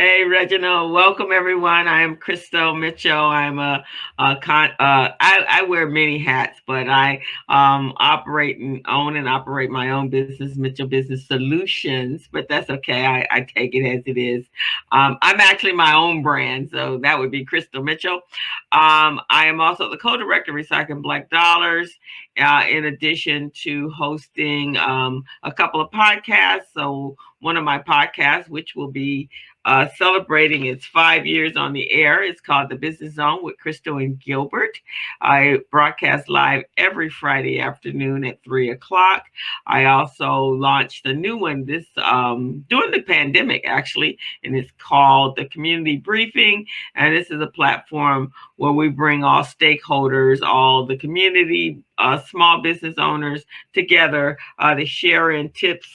Hey, Reginald. Welcome, everyone. I am Crystal Mitchell. I wear many hats, but I operate and own and operate my own business, Mitchell Business Solutions. But that's okay. I take it as it is. I'm actually my own brand, so that would be Crystal Mitchell. I am also the co-director of Recycling Black Dollars, in addition to hosting a couple of podcasts. So one of my podcasts, which will be celebrating its 5 years on the air. It's called The Business Zone with Crystal and Gilbert. I broadcast live every Friday afternoon at 3 o'clock. I also launched a new one this during the pandemic, actually, and it's called the Community Briefing. And this is a platform where we bring all stakeholders, all the community, small business owners together to share in tips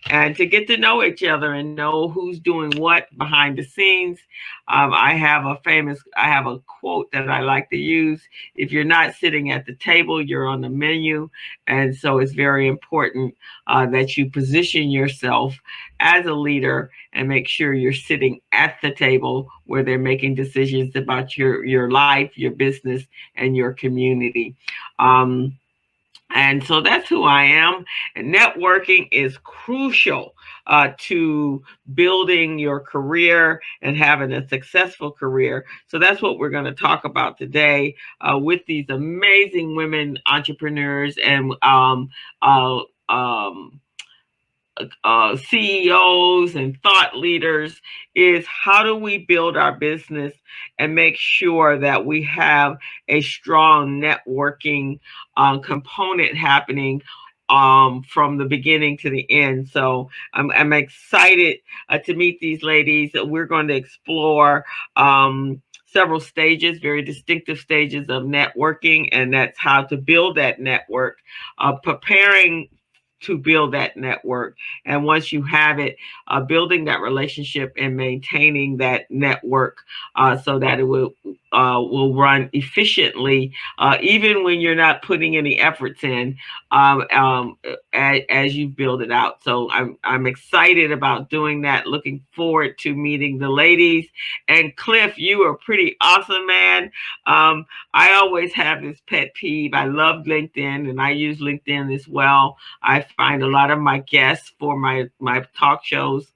and to get to know each other and know who's doing what behind the scenes. I have a quote that I like to use. If you're not sitting at the table, you're on the menu. And so it's very important that you position yourself as a leader and make sure you're sitting at the table where they're making decisions about your life, your business, and your community. Um, and so that's who I am. And networking is crucial to building your career and having a successful career. So that's what we're going to talk about today with these amazing women entrepreneurs and uh, um, CEOs and thought leaders is how do we build our business and make sure that we have a strong networking component happening from the beginning to the end. So I'm excited to meet these ladies. We're going to explore several stages, very distinctive stages of networking, and that's how to build that network, preparing to build that network. And once you have it, building that relationship and maintaining that network so that it will run efficiently, even when you're not putting any efforts in as you build it out. So I'm excited about doing that. Looking forward to meeting the ladies. And Cliff, you are pretty awesome, man. I always have this pet peeve. I love LinkedIn and I use LinkedIn as well. I find a lot of my guests for my talk shows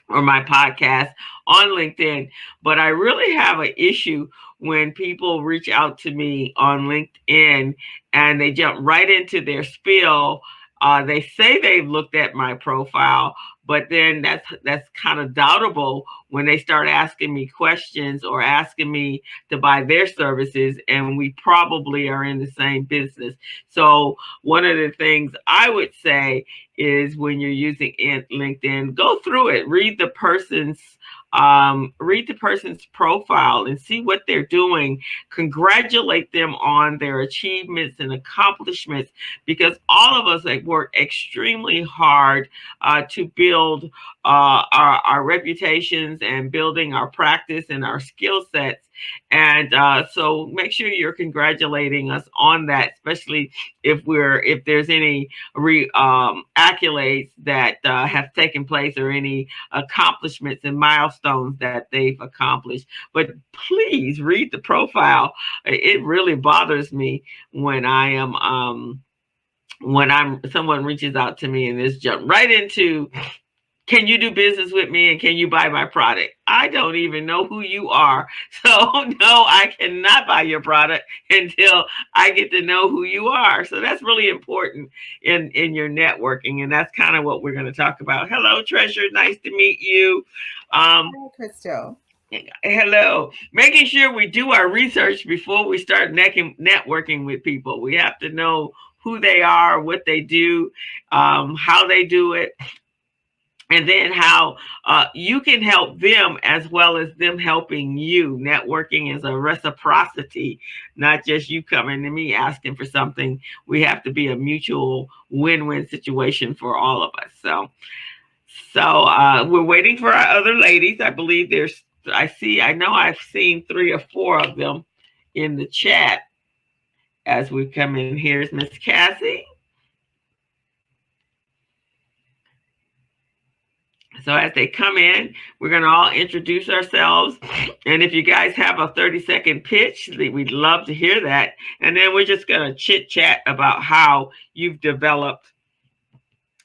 or my podcast on LinkedIn, but I really have an issue when people reach out to me on LinkedIn and they jump right into their spiel. They say they've looked at my profile, but then that's kind of doubtable when they start asking me questions or asking me to buy their services, and we probably are in the same business. So one of the things I would say is when you're using LinkedIn, go through it, read the person's profile and see what they're doing. Congratulate them on their achievements and accomplishments, because all of us like work extremely hard to build our reputations and building our practice and our skill sets. And so make sure you're congratulating us on that, especially if there's any accolades that have taken place or any accomplishments and milestones that they've accomplished. But please read the profile. It really bothers me when I am when I'm someone reaches out to me and just jump right into, can you do business with me and can you buy my product? I don't even know who you are. So no, I cannot buy your product until I get to know who you are. So that's really important in your networking. And that's kind of what we're going to talk about. Hello, Treasure. Nice to meet you. Hi, Crystal. Hello. Making sure we do our research before we start networking with people. We have to know who they are, what they do, how they do it, and then how you can help them as well as them helping you. Networking is a reciprocity, not just you coming to me asking for something. We have to be a mutual win-win situation for all of us. So we're waiting for our other ladies. I believe I know I've seen 3 or 4 of them in the chat as we come in. Here's Miss Cassie. So as they come in, we're going to all introduce ourselves. And if you guys have a 30-second pitch, we'd love to hear that. And then we're just going to chit chat about how you've developed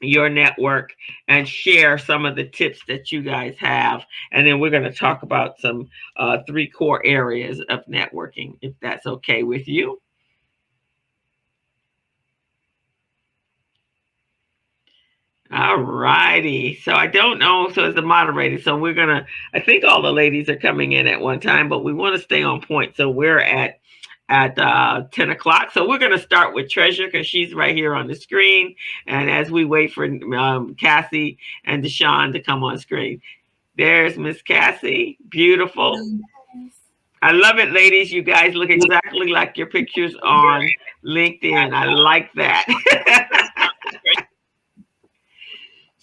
your network and share some of the tips that you guys have. And then we're going to talk about some 3 core areas of networking, if that's okay with you. All righty. So I don't know. So as the moderator, so we're gonna. I think all the ladies are coming in at one time, but we want to stay on point. So we're at 10 o'clock. So we're gonna start with Treasure because she's right here on the screen. And as we wait for Cassie and Deshawn to come on screen, there's Miss Cassie. Beautiful. I love it, ladies. You guys look exactly like your pictures on LinkedIn. I like that.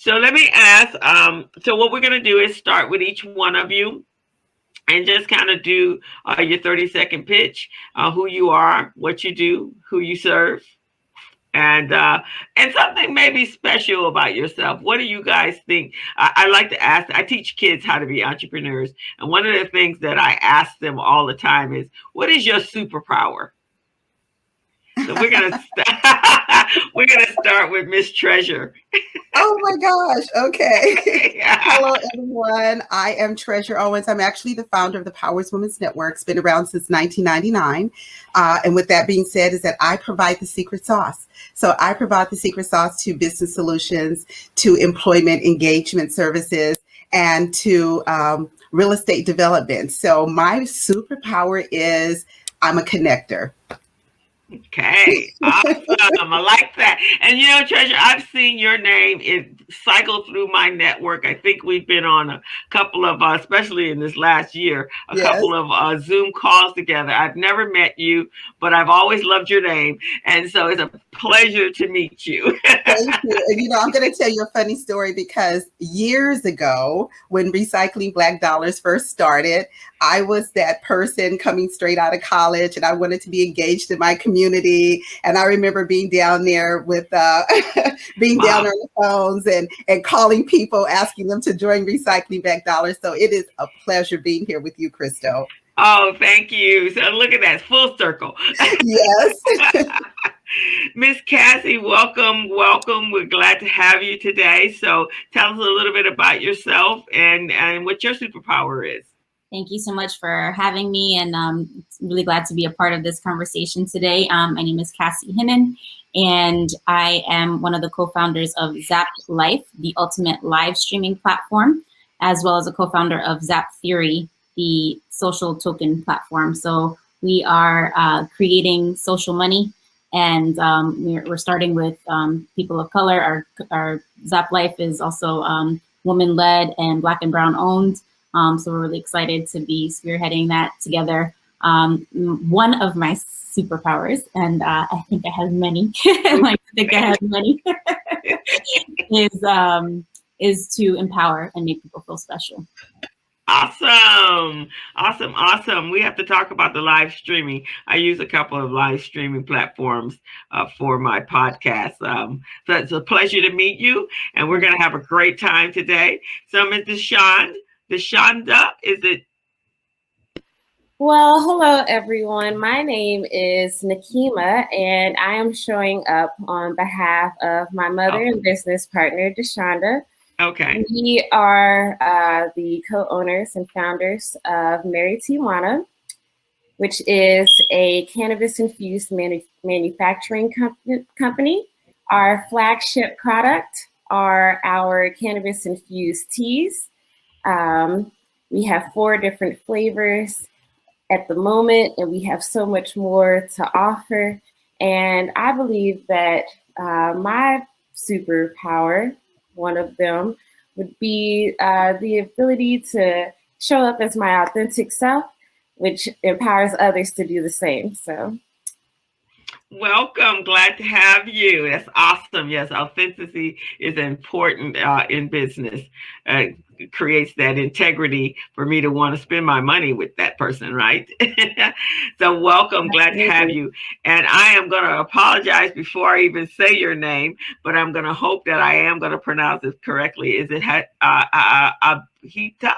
So let me ask. So what we're going to do is start with each one of you and just kind of do your 30-second pitch, who you are, what you do, who you serve, and something maybe special about yourself. What do you guys think? I like to ask. I teach kids how to be entrepreneurs, and one of the things that I ask them all the time is, "What is your superpower?" So we're gonna start with Miss Treasure. Oh my gosh. Okay. Hello, everyone. I am Treasure Owens. I'm actually the founder of the Powers Women's Network. It's been around since 1999. And with that being said, is that I provide the secret sauce. So I provide the secret sauce to business solutions, to employment engagement services, and to real estate development. So my superpower is I'm a connector. Okay, awesome. I like that. And you know, Treasure, I've seen your name it cycle through my network. I think we've been on a couple of, especially in this last year, a Yes. couple of Zoom calls together. I've never met you, but I've always loved your name, and so it's a pleasure to meet you. Thank you. And I'm going to tell you a funny story because years ago, when Recycling Black Dollars first started, I was that person coming straight out of college and I wanted to be engaged in my community. And I remember being down there with, being down on the phones and calling people, asking them to join Recycling Black Dollars. So it is a pleasure being here with you, Christo. Oh, thank you. So look at that, full circle. Yes. Miss Cassie, welcome, welcome. We're glad to have you today. So tell us a little bit about yourself and what your superpower is. Thank you so much for having me, and really glad to be a part of this conversation today. My name is Cassie Hinnon, and I am one of the co-founders of Zap Life, the ultimate live streaming platform, as well as a co-founder of Zap Theory, the social token platform. So we are creating social money, and we're starting with people of color. Our Zap Life is also woman-led and Black and brown owned. So we're really excited to be spearheading that together. One of my superpowers, and I think I have many, is to empower and make people feel special. Awesome. Awesome. Awesome. We have to talk about the live streaming. I use a couple of live streaming platforms for my podcast. So it's a pleasure to meet you, and we're going to have a great time today. So, Ms. Deshonda, is it? Well, hello, everyone. My name is Nakima, and I am showing up on behalf of my mother and business partner, Deshonda. Okay. We are the co-owners and founders of Mary Tijuana, which is a cannabis-infused manufacturing company. Our flagship product are our cannabis-infused teas. We have 4 different flavors at the moment, and we have so much more to offer. And I believe that my superpower, one of them, would be the ability to show up as my authentic self, which empowers others to do the same. So, welcome. Glad to have you. That's awesome. Yes, authenticity is important in business. creates that integrity for me to want to spend my money with that person, right? So welcome, glad to have you. And I am going to apologize before I even say your name, but I'm going to hope that I am going to pronounce it correctly. Is it Abhita?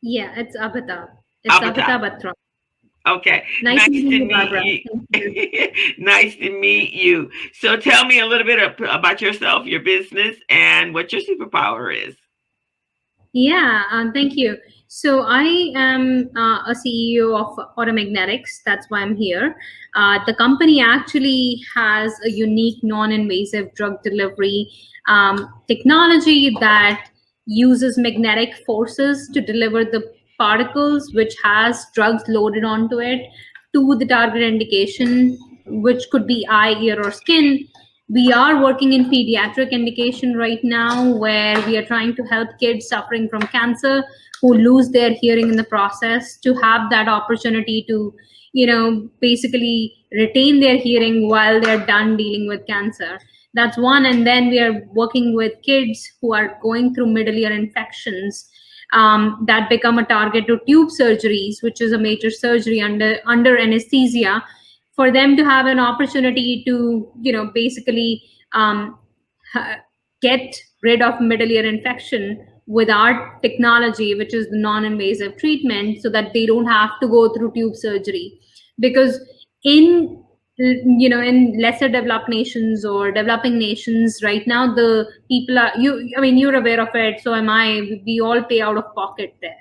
Yeah, it's Abhita. It's Abhita. Abhita Batra. Okay. Nice to meeting you, meet Barbara. you. Nice to meet you. So tell me a little bit about yourself, your business, and what your superpower is. Yeah, thank you. So I am a CEO of Automagnetics. That's why I'm here. The company actually has a unique non-invasive drug delivery technology that uses magnetic forces to deliver the particles which has drugs loaded onto it to the target indication, which could be eye, ear, or skin. We are working in pediatric indication right now, where we are trying to help kids suffering from cancer who lose their hearing in the process to have that opportunity to, basically retain their hearing while they're done dealing with cancer. That's one. And then we are working with kids who are going through middle ear infections, that become a target to tube surgeries, which is a major surgery under anesthesia, for them to have an opportunity to, basically get rid of middle ear infection with our technology, which is the non-invasive treatment, so that they don't have to go through tube surgery. Because in in lesser developed nations or developing nations right now, the people are, you're aware of it, so am I, we all pay out of pocket there,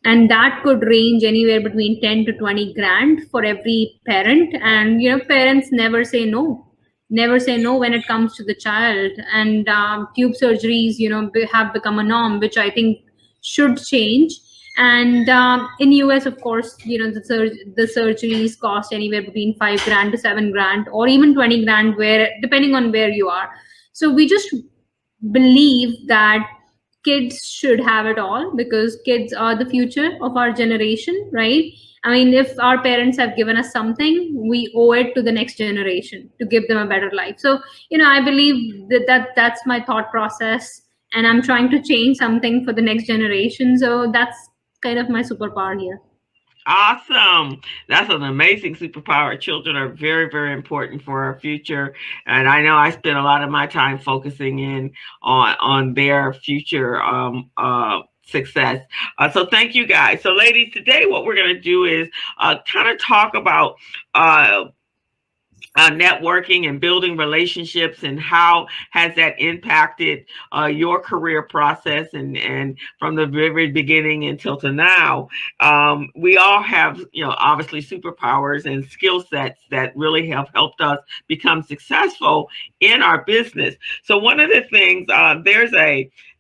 and that could range anywhere between 10 to 20 grand for every parent. And parents never say no when it comes to the child. And tube surgeries have become a norm, which I think should change. And in US, of course, the surgeries cost anywhere between 5 grand to 7 grand, or even 20 grand, where depending on where you are. So we just believe that kids should have it all, because kids are the future of our generation, right? I mean, if our parents have given us something, we owe it to the next generation to give them a better life. So I believe that's my thought process, and I'm trying to change something for the next generation. So that's kind of my superpower here. Awesome. That's an amazing superpower. Children are very, very important for our future. And I know I spend a lot of my time focusing in on their future success. So thank you guys. So ladies, today what we're going to do is kind of talk about networking and building relationships, and how has that impacted your career process, and from the very beginning until to now. We all have, obviously superpowers and skill sets that really have helped us become successful in our business. So one of the things,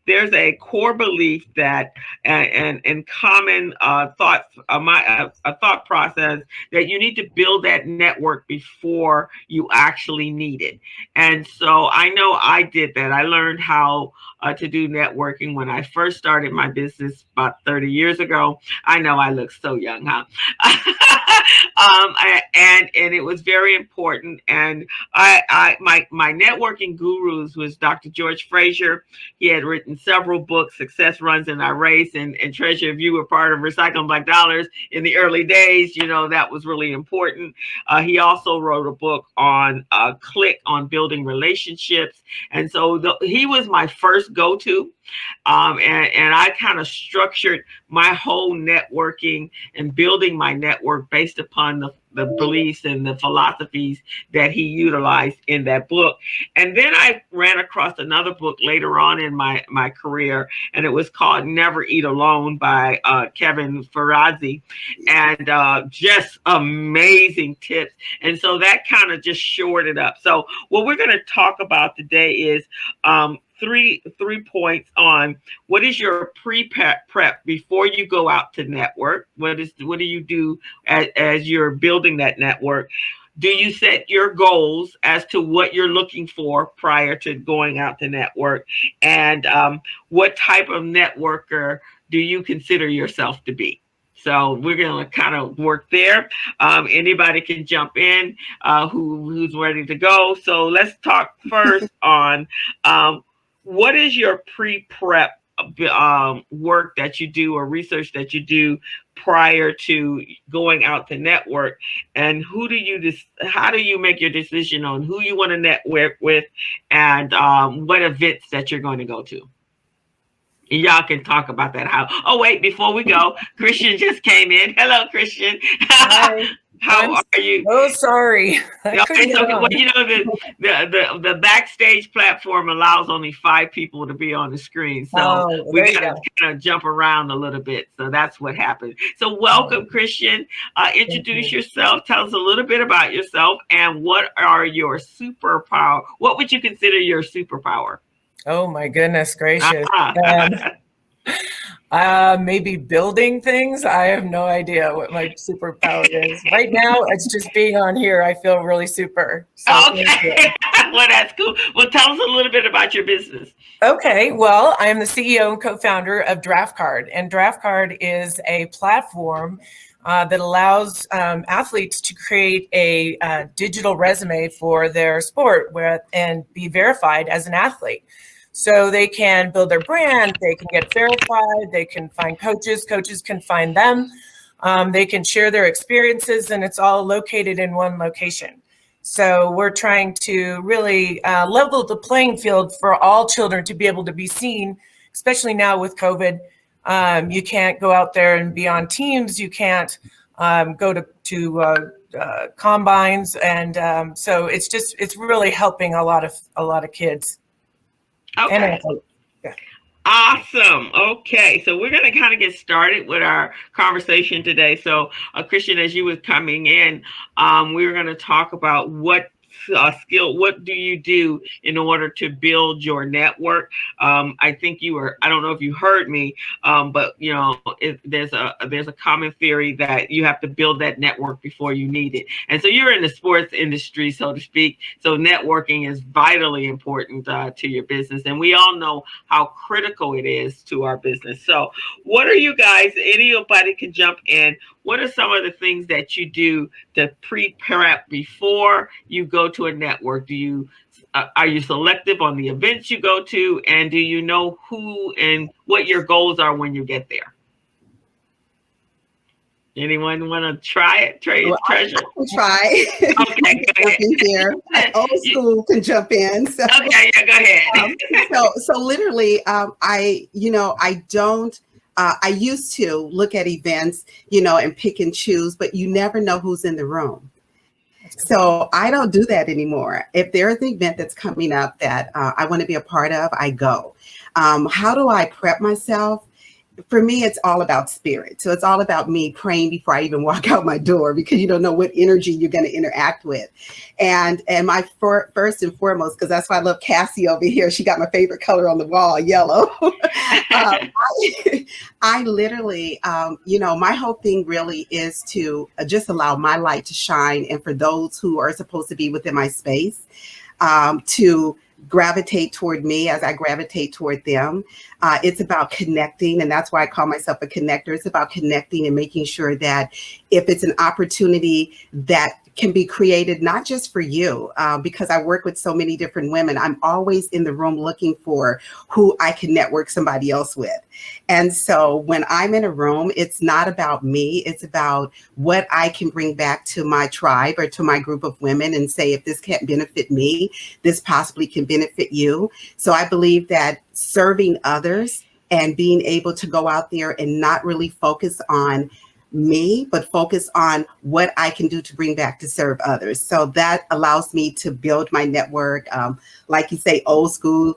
there's a core belief that and common thought a thought process that you need to build that network before you actually need it. And so I know I did that. I learned how to do networking when I first started my business about 30 years ago. I know I look so young, huh? And it was very important. And my networking gurus was Dr. George Fraser. He had written several books, Success Runs in Our Race, and Treasure. If you were part of Recycling Black Dollars in the early days, that was really important. He also wrote a book on Click, on building relationships. And so he was my first go-to. And I kind of structured my whole networking and building my network based upon the beliefs and the philosophies that he utilized in that book. And then I ran across another book later on in my career, and it was called Never Eat Alone by Kevin Ferrazzi, and just amazing tips. And so that kind of just shored it up. So what we're going to talk about today is three points on what is your prep before you go out to network. What do you do as you're building that network? Do you set your goals as to what you're looking for prior to going out to network? And what type of networker do you consider yourself to be? So we're going to kind of work there. Anybody can jump in who's ready to go. So let's talk first on what is your pre-prep work that you do or research that you do prior to going out to network? And how do you make your decision on who you want to network with and what events that you're going to go to? And y'all can talk about that. Oh, wait, before we go, Christian just came in. Hello, Christian. Hi. How are you? Oh, sorry. Okay, so well, the backstage platform allows only 5 people to be on the screen, so we got to kind of jump around a little bit. So that's what happened. So welcome, Christian. Introduce yourself. Tell us a little bit about yourself and what are your superpower? What would you consider your superpower? Oh my goodness gracious. Maybe building things. I have no idea what my superpower is. Right now, it's just being on here. I feel really super. So okay. Well, that's cool. Well, tell us a little bit about your business. Okay. Well, I am the CEO and co-founder of DraftCard. And DraftCard is a platform that allows athletes to create a digital resume for their sport and be verified as an athlete. So they can build their brand, they can get verified, they can find coaches can find them, they can share their experiences, and it's all located in one location. So we're trying to really level the playing field for all children to be able to be seen, especially now with COVID. You can't go out there and be on teams, you can't go to combines, and so it's really helping a lot of kids. Okay. Awesome. Okay. So we're going to kind of get started with our conversation today. So, Christian, as you were coming in, we were going to talk about what do you do in order to build your network? I think I don't know if you heard me, but there's a common theory that you have to build that network before you need it. And so you're in the sports industry, so to speak. So networking is vitally important to your business. And we all know how critical it is to our business. So what are you guys, anybody can jump in. What are some of the things that you do to prep before you go to a network? Are you selective on the events you go to, and do you know who and what your goals are when you get there? Anyone want to try it? Treasure? I can try. Okay, go ahead. Here. Old school can jump in. So. Okay, yeah, go ahead. So literally, I don't. I used to look at events, and pick and choose, but you never know who's in the room. So I don't do that anymore. If there's an event that's coming up that I want to be a part of, I go. How do I prep myself? For me, it's all about spirit. So it's all about me praying before I even walk out my door, because you don't know what energy you're going to interact with. And my first and foremost, because that's why I love Cassie over here. She got my favorite color on the wall, yellow. I literally, my whole thing really is to just allow my light to shine. And for those who are supposed to be within my space, to gravitate toward me as I gravitate toward them. It's about connecting, and that's why I call myself a connector. It's about connecting and making sure that if it's an opportunity that can be created, not just for you, because I work with so many different women, I'm always in the room looking for who I can network somebody else with. And so when I'm in a room, it's not about me, it's about what I can bring back to my tribe or to my group of women and say, if this can't benefit me, this possibly can benefit you. So I believe that serving others and being able to go out there and not really focus on me, but focus on what I can do to bring back to serve others. So that allows me to build my network. Like you say, old school.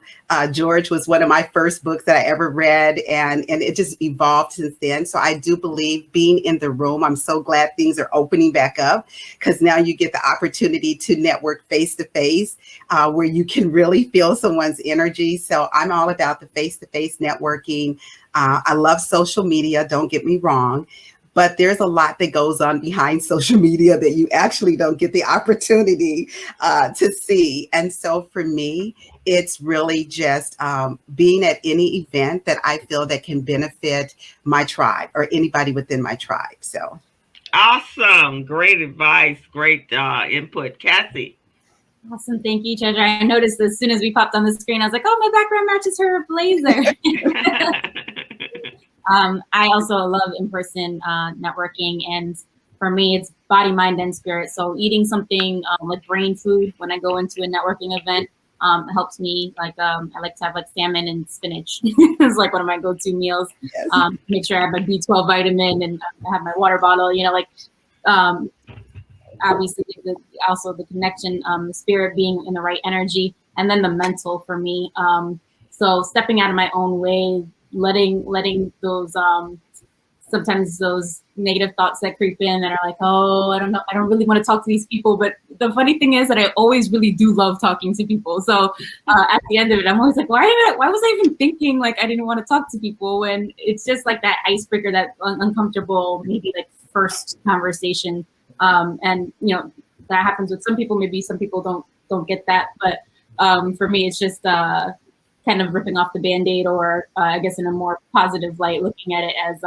George was one of my first books that I ever read, and it just evolved since then. So I do believe being in the room, I'm so glad things are opening back up, because now you get the opportunity to network face to face, where you can really feel someone's energy. So I'm all about the face-to-face networking. I love social media, don't get me wrong. But there's a lot that goes on behind social media that you actually don't get the opportunity to see. And so for me, it's really just being at any event that I feel that can benefit my tribe or anybody within my tribe. So awesome. Great advice. Great input. Cassie. Awesome. Thank you, Treasure. I noticed as soon as we popped on the screen, I was like, oh, my background matches her blazer. I also love in-person networking, and for me, it's body, mind, and spirit. So eating something like brain food when I go into a networking event helps me. Like I like to have like salmon and spinach. It's like one of my go-to meals. Yes. Make sure I have my B12 vitamin and I have my water bottle. You know, like obviously also the connection, the spirit being in the right energy, and then the mental for me. So stepping out of my own way, letting those sometimes those negative thoughts that creep in that are like, oh, I don't really want to talk to these people. But the funny thing is that I always really do love talking to people. So at the end of it, I'm always like, why was I even thinking like I didn't want to talk to people, when it's just like that icebreaker, that uncomfortable, maybe like first conversation. And you know, that happens with some people. Maybe some people don't get that. But for me, it's just kind of ripping off the Band-Aid, or I guess in a more positive light, looking at it as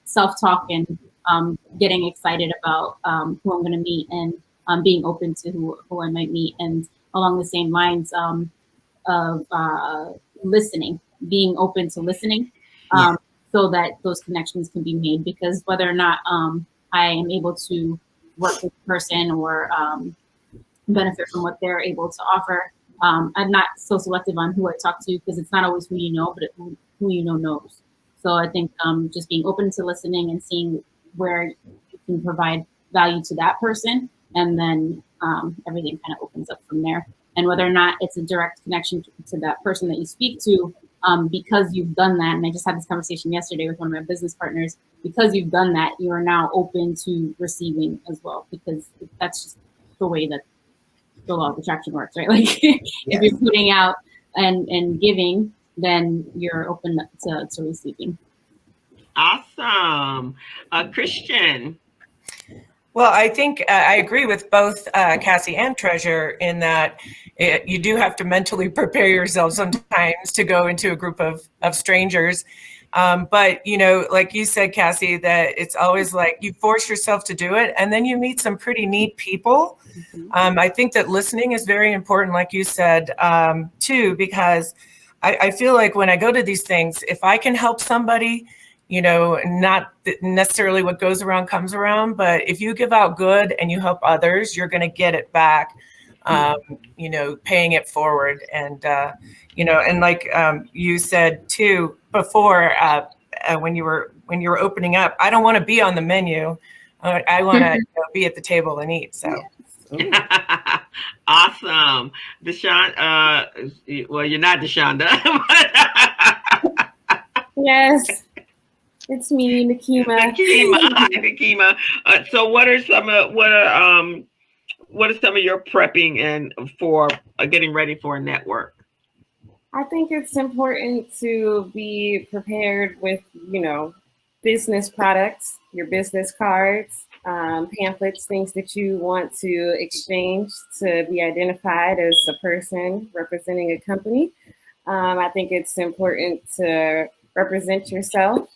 self-talk and getting excited about who I'm going to meet, and being open to who I might meet. And along the same lines of listening, being open to listening, so that those connections can be made. Because whether or not I am able to work with a person or benefit from what they're able to offer, I'm not so selective on who I talk to, because it's not always who you know, but who you know knows. So I think just being open to listening and seeing where you can provide value to that person, and then everything kind of opens up from there. And whether or not it's a direct connection to that person that you speak to, because you've done that, and I just had this conversation yesterday with one of my business partners, because you've done that, you are now open to receiving as well, because that's just the way that the law of attraction works, right? Like if you're putting out and giving, then you're open to receiving. Awesome. Christian. Well, I think I agree with both Cassie and Treasure in that you do have to mentally prepare yourself sometimes to go into a group of strangers. But, you know, like you said, Cassie, that it's always like you force yourself to do it, and then you meet some pretty neat people. I think that listening is very important, like you said, too, because I feel like when I go to these things, if I can help somebody, you know, not necessarily what goes around comes around, but if you give out good and you help others, you're going to get it back, you know, paying it forward. And, you know, and like you said too before, when you were opening up, I don't want to be on the menu. I want to be at the table and eat. So. Awesome. Deshawn, well, you're not Deshonda. Yes. It's me, Nakima. Nakima. So, what are some of your prepping and for getting ready for a network? I think it's important to be prepared with, you know, business products, your business cards, pamphlets, things that you want to exchange to be identified as a person representing a company. I think it's important to represent yourself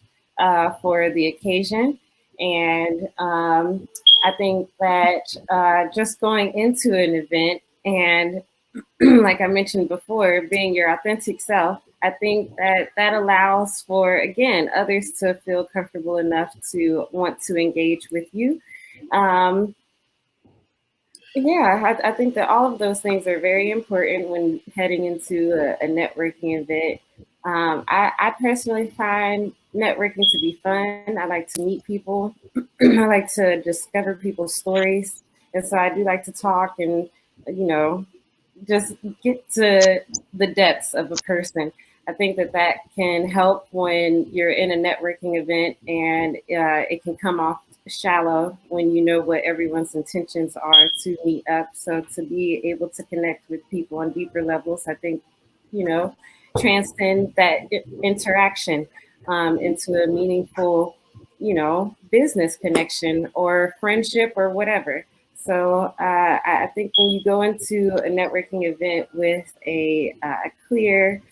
for the occasion. And I think that just going into an event and like I mentioned before, being your authentic self, I think that allows for, again, others to feel comfortable enough to want to engage with you. I think that all of those things are very important when heading into a networking event. I personally find networking to be fun. I like to meet people. I like to discover people's stories. And so I do like to talk and, you know, just get to the depths of a person. I think that can help when you're in a networking event, and it can come off shallow when you know what everyone's intentions are to meet up. So to be able to connect with people on deeper levels, I think, you know, transcend that interaction into a meaningful, you know, business connection or friendship or whatever. So I think when you go into a networking event with a clear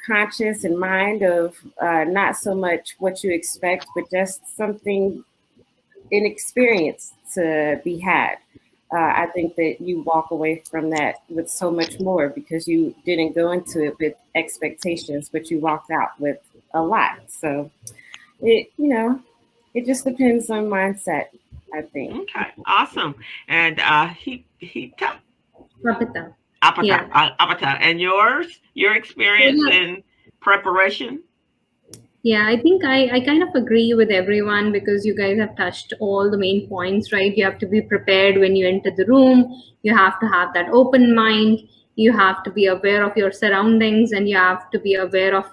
conscious in mind of not so much what you expect, but just something, an experience to be had. I think that you walk away from that with so much more because you didn't go into it with expectations, but you walked out with a lot. So it, it just depends on mindset, I think. Okay, awesome. And Hita, Kapita. Apata, Yeah. Apata, and your experience Yeah. in preparation. Yeah, I think I kind of agree with everyone because you guys have touched all the main points, right? You have to be prepared when you enter the room. You have to have that open mind. You have to be aware of your surroundings, and you have to be aware of,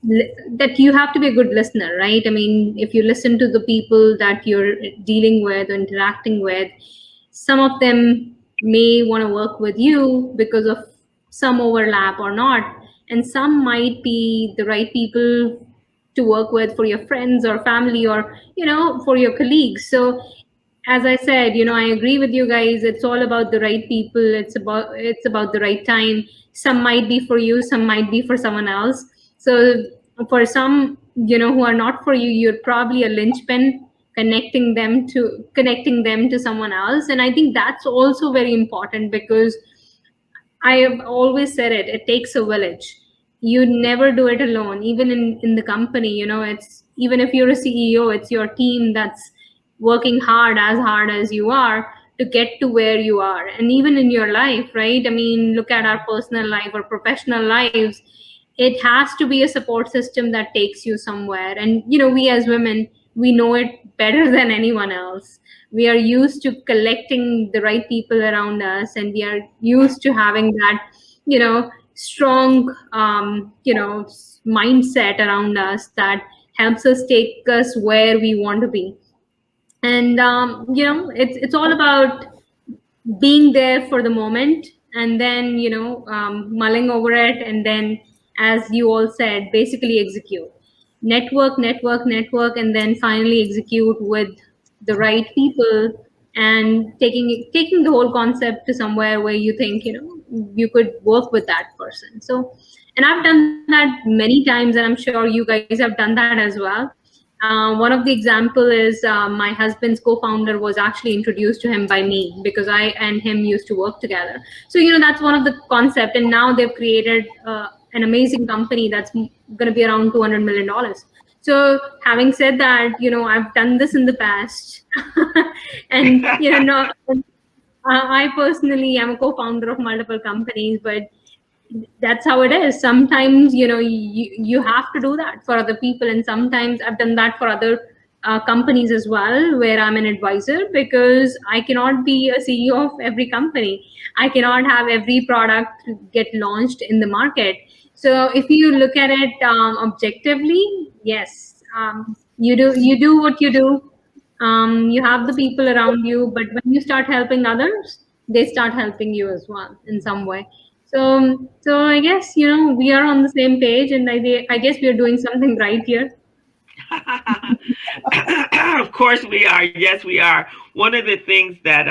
that you have to be a good listener, right? I mean, if you listen to the people that you're dealing with or interacting with, some of them may want to work with you because of some overlap or not, and some might be the right people to work with for your friends or family, or for your colleagues. So as I said, I agree with you guys. It's all about the right people. It's about the right time. Some might be for you, some might be for someone else. So for some, who are not for you, you're probably a linchpin connecting them to someone else. And I think that's also very important, because I have always said it takes a village. You never do it alone. Even in the company, it's, even if you're a CEO, it's your team that's working hard as you are to get to where you are. And even in your life, right? I mean, look at our personal life or professional lives. It has to be a support system that takes you somewhere. And, we as women, we know it better than anyone else. We are used to collecting the right people around us, and we are used to having that strong mindset around us that helps us take us where we want to be. And it's all about being there for the moment, and then mulling over it, and then, as you all said, basically execute, network, and then finally execute with the right people, and taking the whole concept to somewhere where you think you could work with that person. So, and I've done that many times, and I'm sure you guys have done that as well. One of the example is, my husband's co-founder was actually introduced to him by me, because I and him used to work together. So that's one of the concept, and now they've created an amazing company that's going to be around $200 million. So having said that, I've done this in the past, and no, I personally am a co-founder of multiple companies, but that's how it is. Sometimes you have to do that for other people, and sometimes I've done that for other companies as well, where I'm an advisor, because I cannot be a CEO of every company. I cannot have every product get launched in the market. So if you look at it objectively, yes, you do what you do. You have the people around you, but when you start helping others, they start helping you as well in some way. So I guess we are on the same page, and I guess we are doing something right here. Of course we are. Yes, we are. One of the things that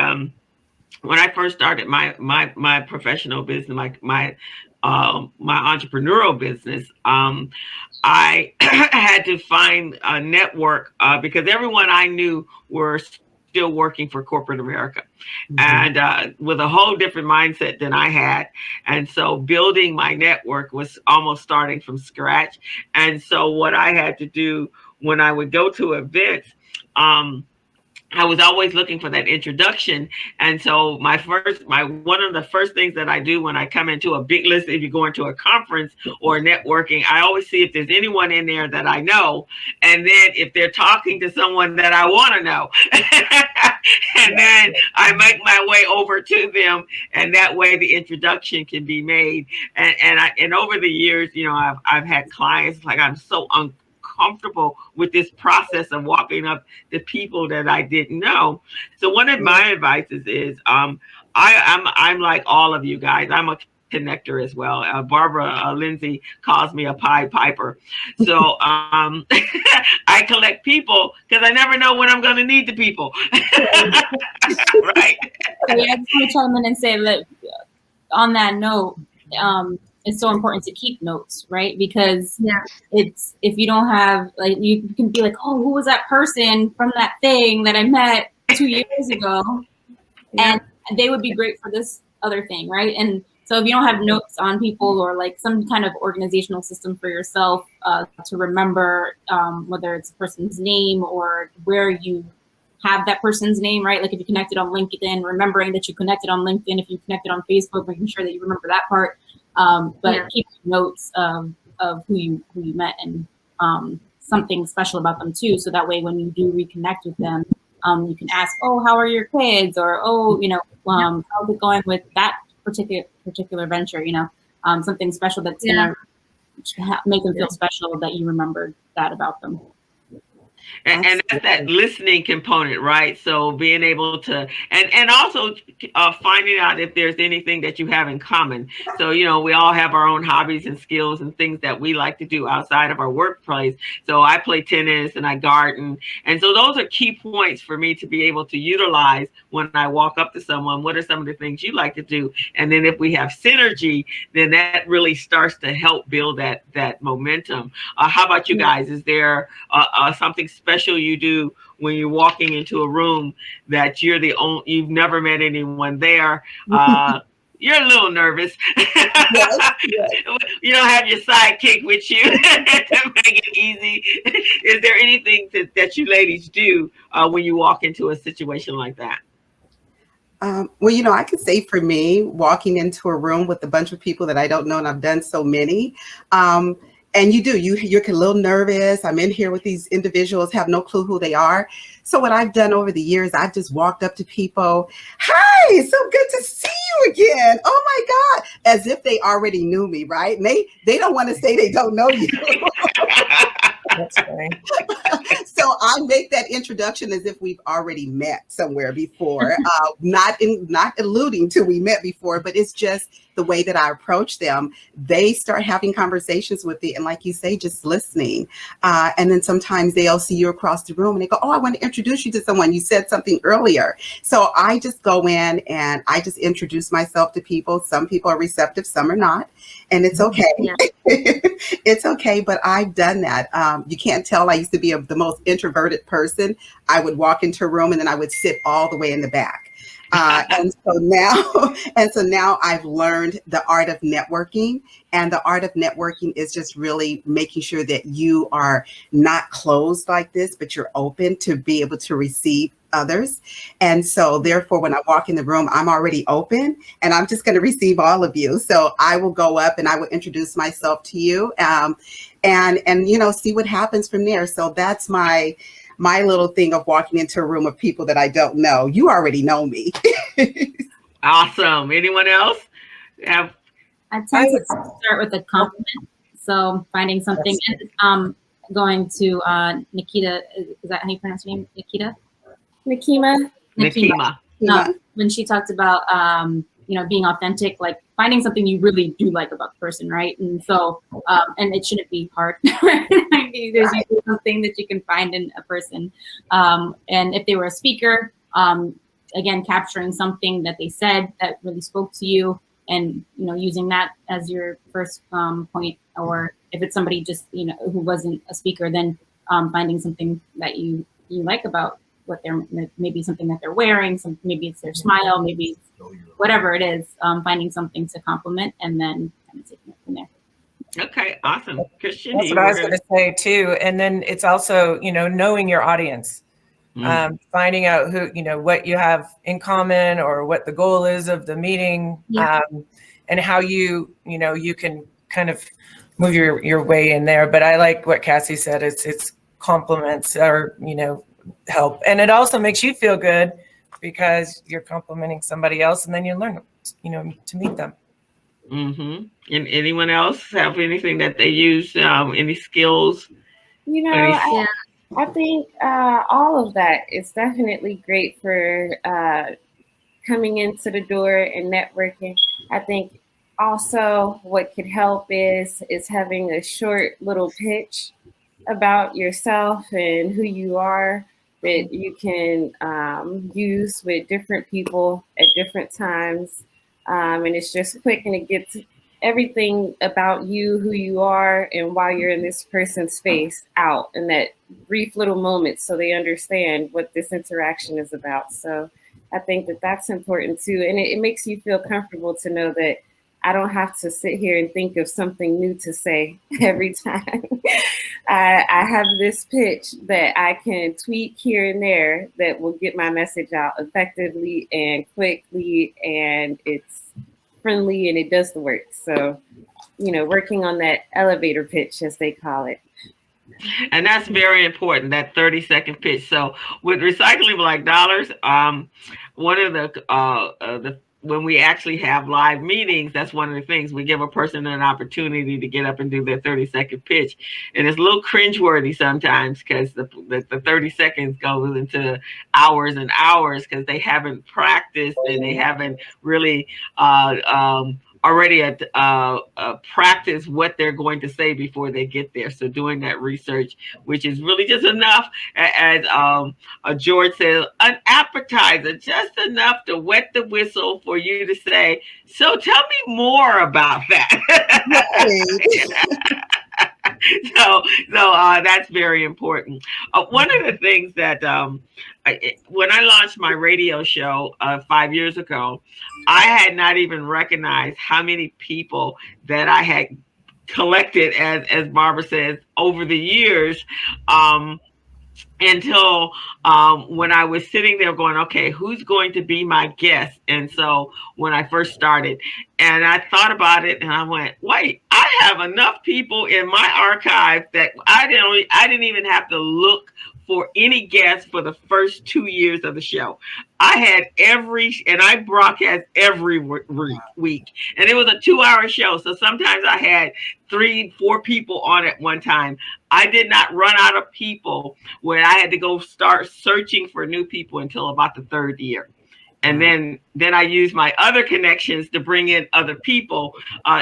when I first started my professional business, my entrepreneurial business, I had to find a network because everyone I knew were still working for corporate America, and with a whole different mindset than I had. And so building my network was almost starting from scratch. And so what I had to do when I would go to events, I was always looking for that introduction. And so one of the first things that I do when I come into a big list, if you go into a conference or networking, I always see if there's anyone in there that I know. And then if they're talking to someone that I want to know, and then I make my way over to them, and that way the introduction can be made. And over the years, I've had clients, like, I'm so uncomfortable with this process of walking up to people that I didn't know. So one of my advices is, I'm like all of you guys. I'm a connector as well. Barbara Lindsay calls me a Pied Piper. So I collect people because I never know when I'm going to need the people. Right? So yeah, I just want to chime in and say that on that note, it's so important to keep notes, right? Because it's, if you don't have, like, you can be like, oh, who was that person from that thing that I met 2 years ago, and they would be great for this other thing, right? And so if you don't have notes on people or like some kind of organizational system for yourself to remember, whether it's a person's name or where you have that person's name, right? Like if you connected on LinkedIn, remembering that you connected on LinkedIn. If you connected on Facebook, making sure that you remember that part. But keep notes of who you met and something special about them too. So that way, when you do reconnect with them, you can ask, "Oh, how are your kids?" Or, "Oh, how's it going with that particular venture?" Something special that's gonna make them feel special that you remembered that about them. And that's that listening component, right? So being able to, and also finding out if there's anything that you have in common. So, we all have our own hobbies and skills and things that we like to do outside of our workplace. So I play tennis and I garden. And so those are key points for me to be able to utilize when I walk up to someone. What are some of the things you like to do? And then if we have synergy, then that really starts to help build that momentum. How about you guys? Is there something special you do when you're walking into a room that you've never met anyone there? You're a little nervous. Yes. You don't have your sidekick with you to make it easy. Is there anything that you ladies do when you walk into a situation like that? Well, I could say for me, walking into a room with a bunch of people that I don't know, and I've done so many, and you're a little nervous. I'm in here with these individuals, have no clue who they are. So what I've done over the years, I've just walked up to people. Hi, so good to see you again. Oh my God. As if they already knew me, right? And they don't want to say they don't know you. That's funny. So I make that introduction as if we've already met somewhere before, not alluding to we met before, but it's just the way that I approach them. They start having conversations with me, and like you say, just listening. And then sometimes they'll see you across the room and they go, "Oh, I want to introduce you to someone. You said something earlier." So I just go in and I just introduce myself to people. Some people are receptive, some are not, and it's okay. Yeah. It's okay, but I've done that. You can't tell. I used to be the most introverted person. I would walk into a room and then I would sit all the way in the back. And so now I've learned the art of networking, and the art of networking is just really making sure that you are not closed like this, but you're open to be able to receive others. And so therefore, when I walk in the room, I'm already open and I'm just going to receive all of you. So I will go up and I will introduce myself to you, and see what happens from there. So that's my little thing of walking into a room of people that I don't know. You already know me. Awesome. Anyone else? I tend to start with a compliment. So finding something, going to Nikita, is that how you pronounce your name? Nikita? Nikima. When she talked about, being authentic, like finding something you really do like about the person, right? And so, and it shouldn't be hard. There's usually something that you can find in a person. And if they were a speaker, again, capturing something that they said that really spoke to you, and using that as your first point. Or if it's somebody just who wasn't a speaker, then finding something that you like about what they're, maybe something that they're wearing, maybe it's their smile, maybe whatever it is, finding something to compliment, and then kind of taking it from there. Okay, awesome. Christian, that's what I was going to say too. And then it's also, knowing your audience, finding out who, what you have in common or what the goal is of the meeting, and how you can kind of move your way in there. But I like what Cassie said. It's compliments or, help. And it also makes you feel good because you're complimenting somebody else, and then you learn, to meet them. Mm-hmm. And anyone else have anything that they use? Any skills? I think all of that is definitely great for coming into the door and networking. I think also what could help is having a short little pitch about yourself and who you are that you can use with different people at different times. And it's just quick and it everything about you, who you are, and why you're in this person's space out in that brief little moment so they understand what this interaction is about. So I think that that's important too. And it makes you feel comfortable to know that I don't have to sit here and think of something new to say every time. I have this pitch that I can tweak here and there that will get my message out effectively and quickly, and it's friendly and it does the work. So, working on that elevator pitch, as they call it. And that's very important, that 30-second pitch. So with recycling like dollars, one of the when we actually have live meetings, that's one of the things we give a person an opportunity to get up and do their 30-second pitch. And it's a little cringeworthy sometimes because the 30 seconds goes into hours and hours because they haven't practiced and they haven't really already practice what they're going to say before they get there. So doing that research, which is really just enough, as George says, an appetizer, just enough to wet the whistle for you to say, so tell me more about that. Right. So that's very important. One of the things that when I launched my radio show 5 years ago, I had not even recognized how many people that I had collected, as Barbara says, over the years. Until when I was sitting there going, okay, who's going to be my guest? And so when I first started, and I thought about it, and I went, wait, I have enough people in my archive that I didn't even have to look for any guests for the first 2 years of the show. I had and I broadcast every week, and it was a 2-hour show. So sometimes I had 3-4 people on at one time. I did not run out of people where I had to go start searching for new people until about the 3rd year. And then I use my other connections to bring in other people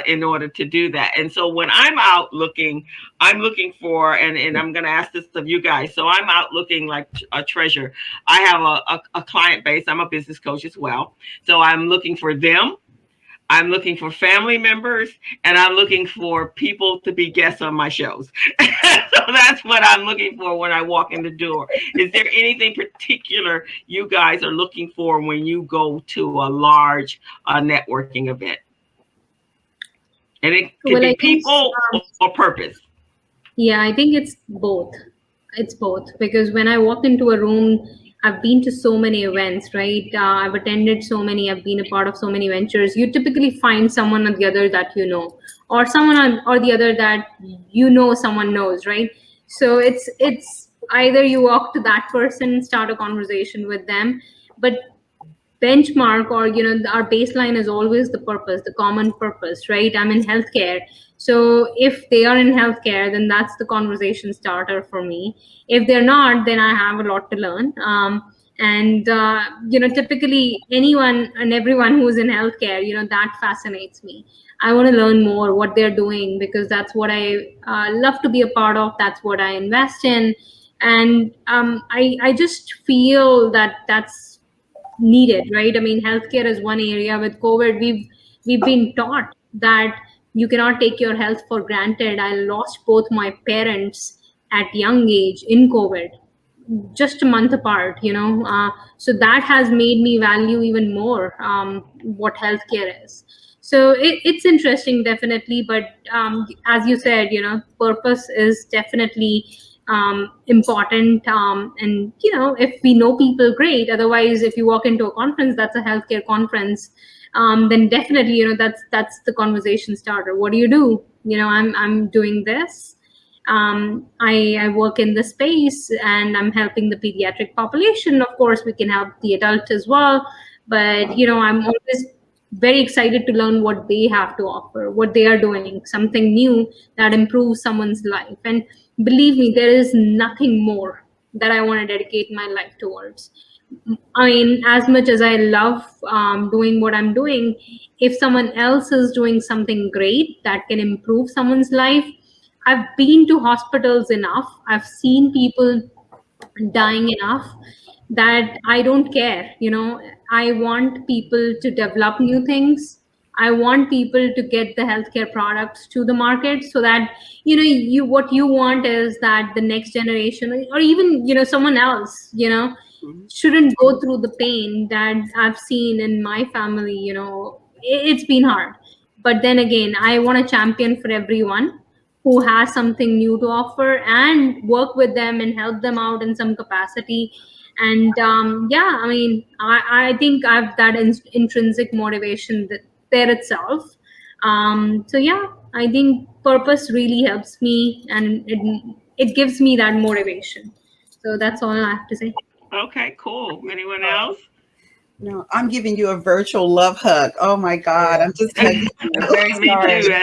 in order to do that. And so when I'm out looking, I'm looking for, and I'm going to ask this of you guys. So I'm out looking like a treasure. I have a client base. I'm a business coach as well. So I'm looking for them. I'm looking for family members, and I'm looking for people to be guests on my shows. So that's what I'm looking for when I walk in the door. Is there anything particular you guys are looking for when you go to a large networking event? And it could be people or purpose. Yeah, I think it's both. It's both, because when I walk into a room, I've been to so many events, right? I've attended so many, I've been a part of so many ventures. You typically find someone or the other that you know, or someone or the other that someone knows, right? So it's either you walk to that person, start a conversation with them, but benchmark, or our baseline is always the purpose, the common purpose, right? I'm in healthcare, so if they are in healthcare, then that's the conversation starter for me. If they're not, then I have a lot to learn. And typically anyone and everyone who's in healthcare, that fascinates me. I want to learn more what they're doing, because that's what I love to be a part of. That's what I invest in. And I just feel that that's needed, right? I mean, healthcare is one area. With COVID, we've been taught that you cannot take your health for granted. I lost both my parents at young age in COVID, just a month apart, so that has made me value even more what healthcare is. So it's interesting, definitely. But as you said, purpose is definitely important. And if we know people, great. Otherwise, if you walk into a conference that's a healthcare conference, then definitely that's the conversation starter. What do? I'm doing this. I work in the space, and I'm helping the pediatric population. Of course, we can help the adult as well, but I'm always very excited to learn what they have to offer, what they are doing, something new that improves someone's life. And believe me, there is nothing more that I want to dedicate my life towards. I mean, as much as I love doing what I'm doing, if someone else is doing something great that can improve someone's life, I've been to hospitals enough, I've seen people dying enough that I don't care. I want people to develop new things. I want people to get the healthcare products to the market, so that, you know, what you want is that the next generation, or even, you know, someone else, you know, shouldn't go through the pain that I've seen in my family. You know, it's been hard. But then again, I want to champion for everyone who has something new to offer, and work with them and help them out in some capacity. And yeah, I mean, I think I've that intrinsic motivation that there itself. So yeah, I think purpose really helps me, and it gives me that motivation. So that's all I have to say. Okay, cool. Anyone else? No, I'm giving you a virtual love hug. Oh my God, I'm just hugging you. Me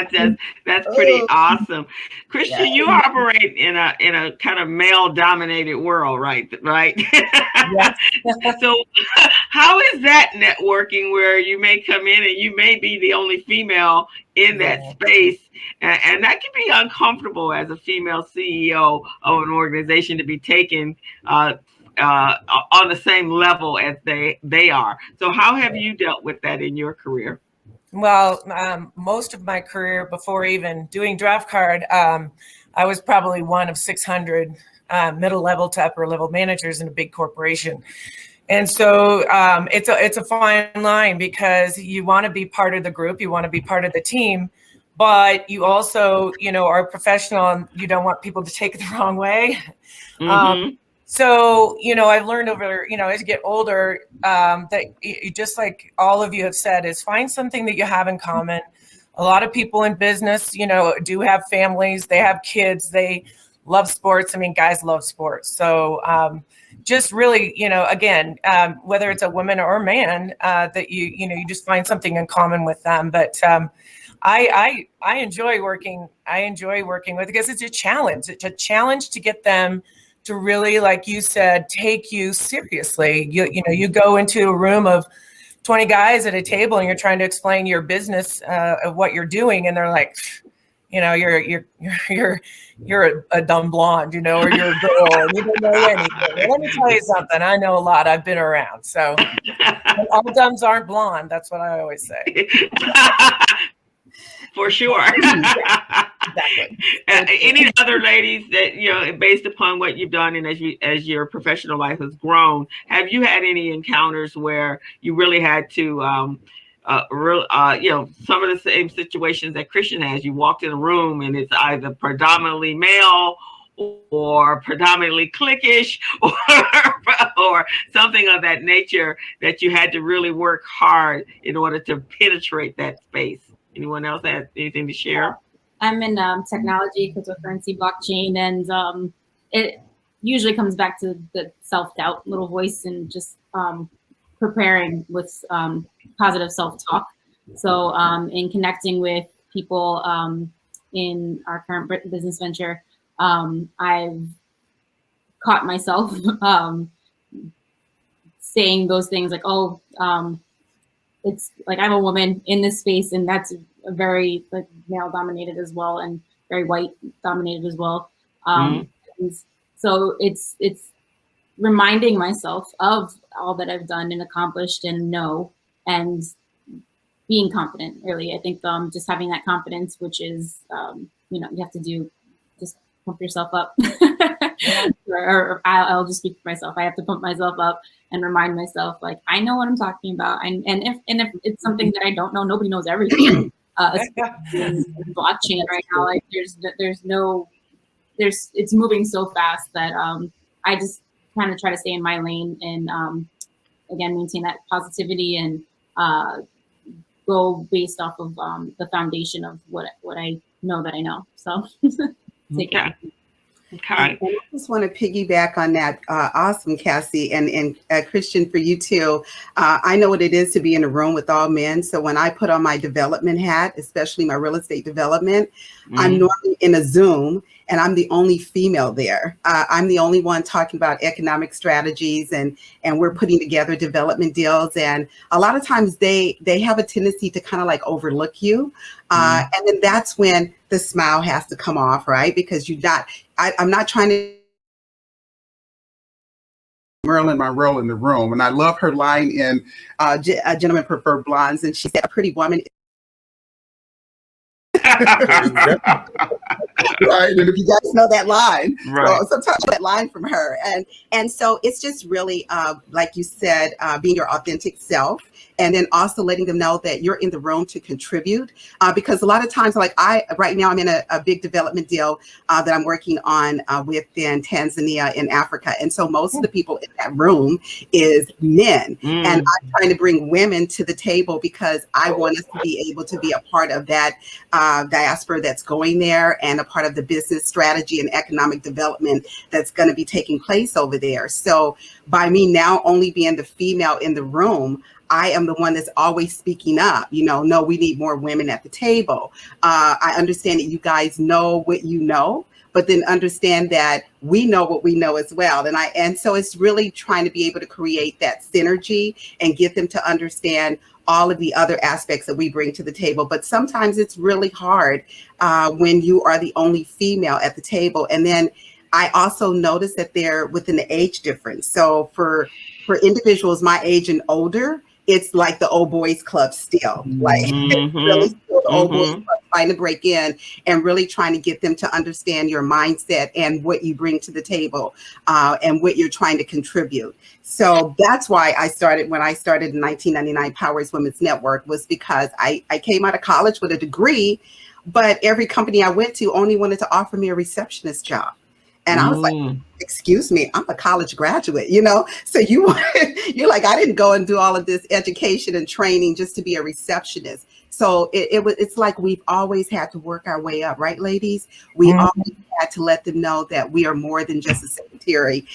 too. That's pretty Oh, awesome. yeah. Christian, you operate in a kind of male dominated world, right? Right. Yes. So how is that networking where you may come in and you may be the only female in that space? And that can be uncomfortable as a female CEO of an organization to be taken on the same level as they are. So how have you dealt with that in your career? Well, most of my career before even doing Draft Card, I was probably one of 600 middle level to upper level managers in a big corporation. And so it's a fine line, because you want to be part of the group, you want to be part of the team, but you also, you know, are professional, and you don't want people to take it the wrong way. So, you know, I've learned over, you know, as you get older, that you, just like all of you have said, is find something that you have in common. A lot of people in business, you know, do have families, they have kids, they love sports. I mean, guys love sports. So just really, you know, again, whether it's a woman or a man, that you know, you just find something in common with them. But I enjoy working. I enjoy working with, because it's a challenge. It's a challenge to get them to really, like you said, take you seriously. You know, you go into a room of 20 guys at a table and you're trying to explain your business of what you're doing, and they're like, you know, you're a dumb blonde, you know, or you're a girl and you don't know anything. Well, let me tell you something. I know a lot. I've been around. So all dumbs aren't blonde. That's what I always say. For sure. Exactly. Any other ladies that, you know, based upon what you've done and as your professional life has grown, have you had any encounters where you really had to, you know, some of the same situations that Christian has? You walked in a room and it's either predominantly male or predominantly cliquish, or something of that nature, that you had to really work hard in order to penetrate that space. Anyone else have anything to share? I'm in technology, cryptocurrency, blockchain, and it usually comes back to the self-doubt little voice, and just preparing with positive self-talk. So in connecting with people in our current business venture, I've caught myself saying those things like, oh, it's like, I'm a woman in this space, and that's a very like male dominated as well, and very white dominated as well. And so it's reminding myself of all that I've done and accomplished and know, and being confident. Really, I think just having that confidence, which is you know, you have to do, just pump yourself up. or I'll just speak for myself. I have to pump myself up and remind myself, like, I know what I'm talking about. And if it's something that I don't know, nobody knows everything. In blockchain right now, like it's moving so fast that I just kind of try to stay in my lane, and again, maintain that positivity, and go based off of the foundation of what I know that I know. So Okay. And I just want to piggyback on that. Awesome, Cassie, and Christian, for you too. I know what it is to be in a room with all men. So when I put on my development hat, especially my real estate development, I'm normally in a Zoom, and I'm the only female there. I'm the only one talking about economic strategies, and we're putting together development deals. And a lot of times they have a tendency to kind of like overlook you. And then that's when the smile has to come off, right? Because I'm not trying to Marilyn Monroe in the room. And I love her line in Gentlemen Prefer Blondes. And she said, a pretty woman Right, and if you guys know that line, Right. so sometimes that line from her, and so it's just really, like you said, being your authentic self, and then also letting them know that you're in the room to contribute, because a lot of times, like right now I'm in a big development deal that I'm working on within Tanzania in Africa, and so most of the people in that room is men, and I'm trying to bring women to the table because I want us to be able to be a part of that diaspora that's going there, and a part of the business strategy and economic development that's going to be taking place over there. So by me now only being the female in the room, I am the one that's always speaking up. No, we need more women at the table. I understand that you guys know what you know, but then understand that we know what we know as well. And so it's really trying to be able to create that synergy and get them to understand all of the other aspects that we bring to the table. But sometimes it's really hard when you are the only female at the table. And then I also noticed that they're within the age difference. So for individuals my age and older, it's like the old boys club still. Like it's really still the old boys club, trying to break in and really trying to get them to understand your mindset and what you bring to the table and what you're trying to contribute. So that's why when I started in 1999 Powers Women's Network, was because I came out of college with a degree, but every company I went to only wanted to offer me a receptionist job. And I was like, excuse me, I'm a college graduate, So you're like, I didn't go and do all of this education and training just to be a receptionist. So it's like we've always had to work our way up, right, ladies? We always had to let them know that we are more than just a secretary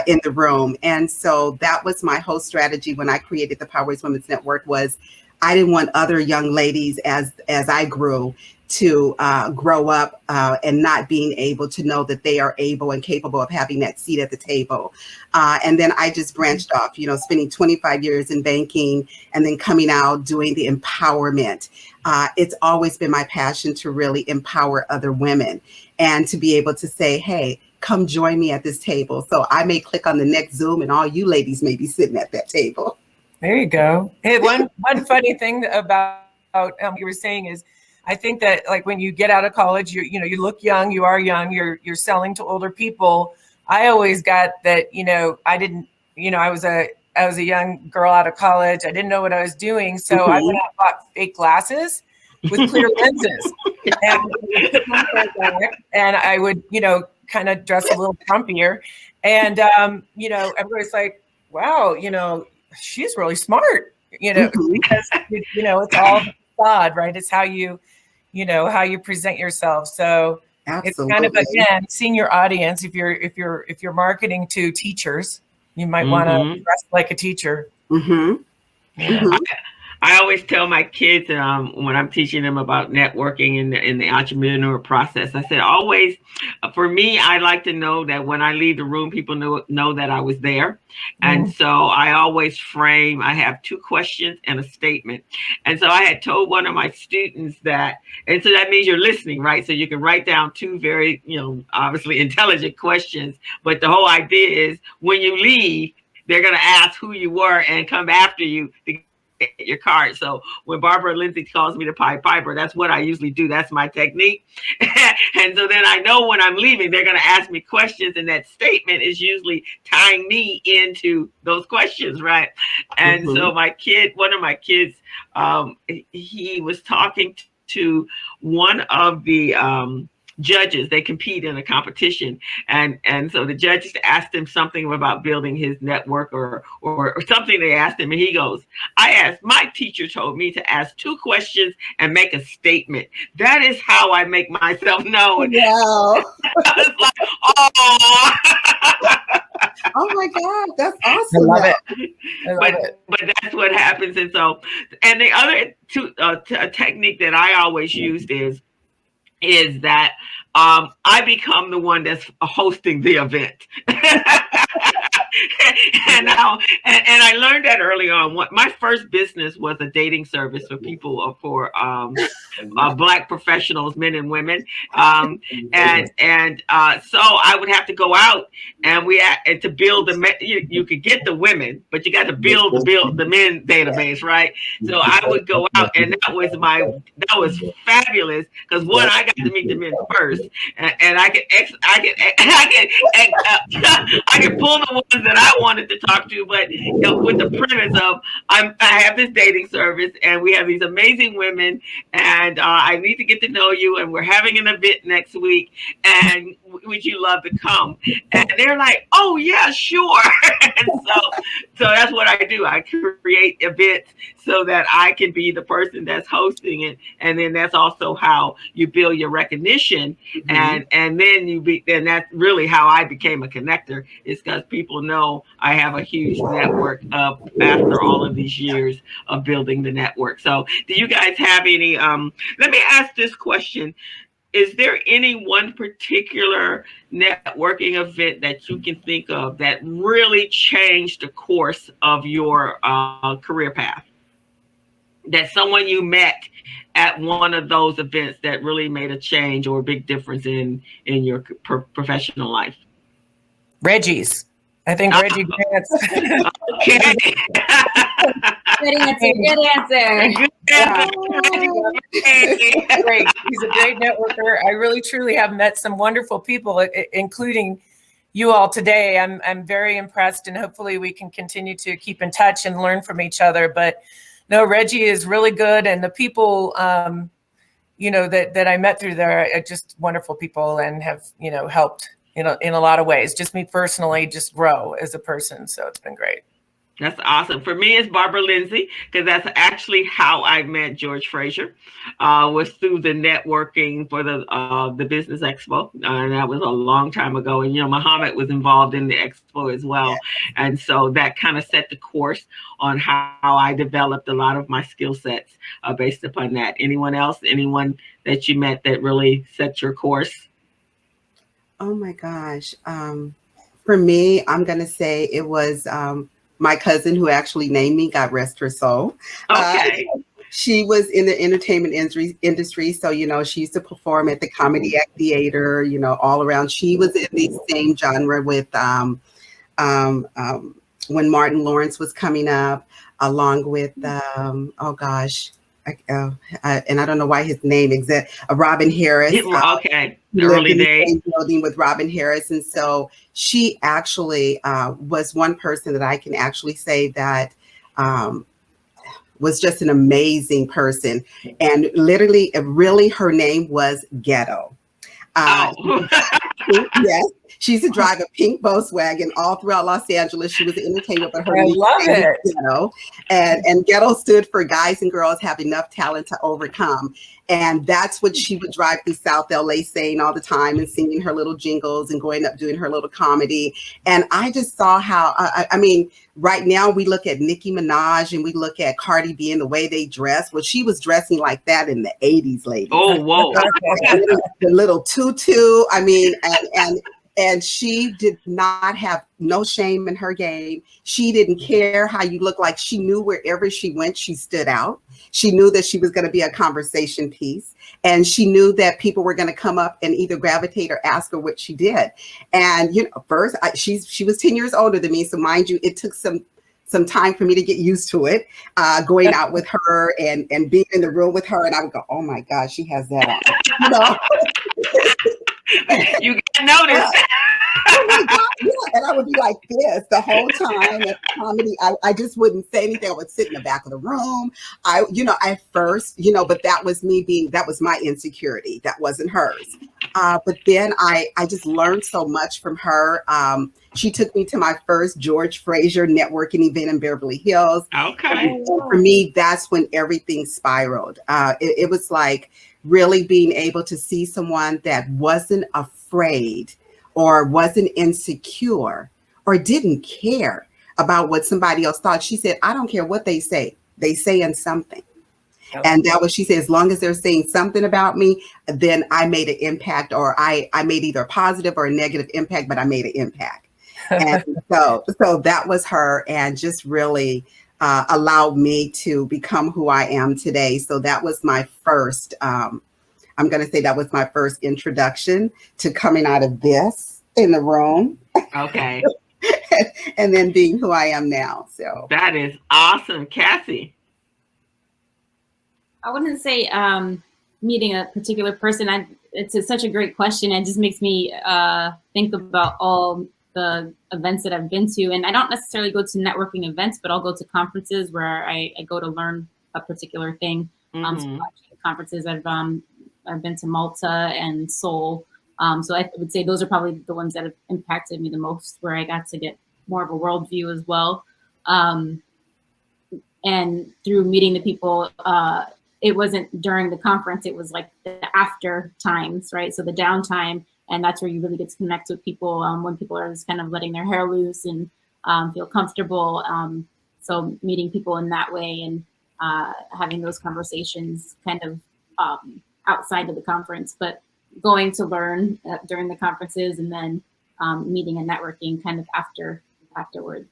in the room. And so that was my whole strategy when I created the Powers Women's Network. Was I didn't want other young ladies as I grew to grow up and not being able to know that they are able and capable of having that seat at the table. And then I just branched off, spending 25 years in banking and then coming out doing the empowerment. It's always been my passion to really empower other women and to be able to say, hey, come join me at this table. So I may click on the next Zoom and all you ladies may be sitting at that table. There you go. Hey, one funny thing about you were saying is, I think that like when you get out of college, you look young, you are young, you're selling to older people. I always got that, I didn't, I was a young girl out of college. I didn't know what I was doing. So I went out and bought fake glasses with clear lenses. And I would, kind of dress a little Trumpier. And, everybody's like, wow, she's really smart, because, it's all facade, right? It's how you present yourself. So Absolutely. It's kind of, again, seeing your audience. If you're marketing to teachers, you might want to dress like a teacher. I always tell my kids when I'm teaching them about networking in the entrepreneur process, I said, always, for me, I like to know that when I leave the room, people know that I was there. And so I always I have 2 questions and a statement. And so I had told one of my students that, and so that means you're listening, right? So you can write down 2 very, obviously intelligent questions. But the whole idea is when you leave, they're going to ask who you were and come after you to get your card. So when Barbara Lindsay calls me the Pied Piper, that's what I usually do. That's my technique. And so then I know when I'm leaving, they're going to ask me questions, and that statement is usually tying me into those questions, right? And so one of my kids, he was talking to one of the judges. They compete in a competition, and so the judges asked him something about building his network or something. They asked him, and he goes, my teacher told me to ask 2 questions and make a statement. That is how I make myself known. Wow. I was like, oh. Oh my God, that's awesome. I love it. But that's what happens. And so, and the other technique that I always used is that I become the one that's hosting the event. And I learned that early on. My first business was a dating service for people for Black professionals, men and women. So I would have to go out and and to build you could get the women, but you got to build the men database, right? So I would go out, and that was fabulous because one, I got to meet the men first, and I could pull the ones that I wanted to talk to, but with the premise of I have this dating service, and we have these amazing women, and I need to get to know you, and we're having an event next week, and would you love to come? And they're like, oh yeah, sure. And so that's what I do. I create events so that I can be the person that's hosting it, and then that's also how you build your recognition, and then that's really how I became a connector, is because people know I have a huge network up after all of these years of building the network. So do you guys have any let me ask this question. Is there any one particular networking event that you can think of that really changed the course of your career path? That someone you met at one of those events that really made a change or a big difference in your professional life? Reggie's. I think Reggie Grant's. Okay. Good answer. Great. He's a great networker. I really, truly have met some wonderful people, including you all today. I'm very impressed, and hopefully we can continue to keep in touch and learn from each other. But no, Reggie is really good, and the people, that I met through there are just wonderful people, and have helped in a lot of ways. Just me personally, just grow as a person. So it's been great. That's awesome. For me, it's Barbara Lindsay, because that's actually how I met George Frazier. Was through the networking for the Business Expo, and that was a long time ago. And Muhammad was involved in the Expo as well, and so that kind of set the course on how I developed a lot of my skill sets based upon that. Anyone else? Anyone that you met that really set your course? Oh my gosh. For me, I'm gonna say it was my cousin who actually named me, God rest her soul. Okay. She was in the entertainment industry. So, she used to perform at the Comedy Act Theater, all around. She was in the same genre with when Martin Lawrence was coming up, along with, oh gosh, and I don't know why his name Robin Harris. Okay, early days. Building with Robin Harris, and so she actually was one person that I can actually say that was just an amazing person, and literally, really, her name was Ghetto. Yes, she used to drive a pink Volkswagen all throughout Los Angeles. She was an entertainer, but her name was Ghetto. And Ghetto stood for guys and girls have enough talent to overcome. And that's what she would drive through South LA saying all the time, and singing her little jingles and going up doing her little comedy. And I just saw how, right now we look at Nicki Minaj and we look at Cardi B and the way they dress. Well, she was dressing like that in the 80s, ladies. Oh, whoa. The little tutu. And she did not have no shame in her game. She didn't care how you look like. She knew wherever she went, she stood out. She knew that she was going to be a conversation piece. And she knew that people were going to come up and either gravitate or ask her what she did. And, first, she was 10 years older than me. So mind you, it took some time for me to get used to it, going out with her and being in the room with her. And I would go, oh my God, she has that on. You got noticed. Oh my God, yeah. And I would be like this the whole time at comedy. I just wouldn't say anything. I would sit in the back of the room. At first, but that was that was my insecurity. That wasn't hers. But then I just learned so much from her. She took me to my first George Frazier networking event in Beverly Hills. Okay. And for me, that's when everything spiraled. It was like really being able to see someone that wasn't afraid or wasn't insecure or didn't care about what somebody else thought. She said, I don't care what they say. They saying something. Okay. And that was, she said, as long as they're saying something about me, then I made an impact, or I made either a positive or a negative impact, but I made an impact. And so that was her. And just really allowed me to become who I am today. So that was my first, I'm going to say that was my first introduction to coming out of this in the room. Okay. And then being who I am now. So that is awesome. Cassie. I wouldn't say meeting a particular person. It's such a great question. It just makes me think about all the events that I've been to. And I don't necessarily go to networking events, but I'll go to conferences where I go to learn a particular thing. So conferences, I've been to Malta and Seoul. So I would say those are probably the ones that have impacted me the most, where I got to get more of a worldview as well. And through meeting the people, it wasn't during the conference, it was like the after times, right? So the downtime, and that's where you really get to connect with people when people are just kind of letting their hair loose and feel comfortable. So meeting people in that way and having those conversations kind of outside of the conference, but going to learn during the conferences and then meeting and networking kind of afterward.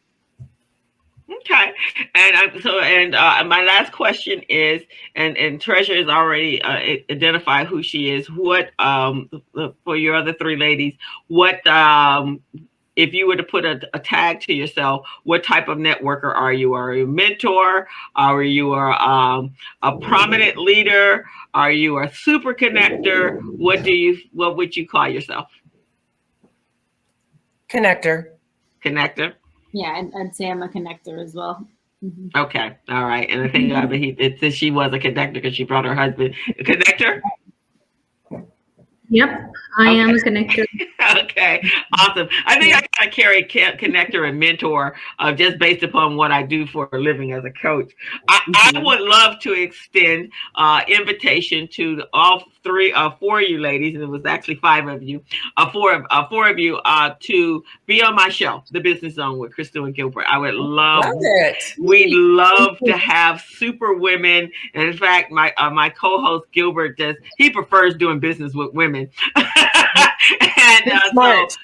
Okay, and my last question is, and Treasure has already identified who she is. What for your other three ladies? What if you were to put a tag to yourself? What type of networker are you? Are you a mentor? Are you a prominent leader? Are you a super connector? What would you call yourself? Connector. Connector. Yeah, I'd say I'm a connector as well. Mm-hmm. Okay, all right. And I think it says she was a connector because she brought her husband. A connector? Yep, I am a connector. Okay, awesome. I think I kind of carry connector and mentor just based upon what I do for a living as a coach. I would love to extend invitation to all four of you ladies, and it was actually five of you, four of you to be on my show, The Business Zone with Crystal and Gilbert. I would love it. We'd love to have super women. And in fact, my co-host Gilbert he prefers doing business with women. And smart.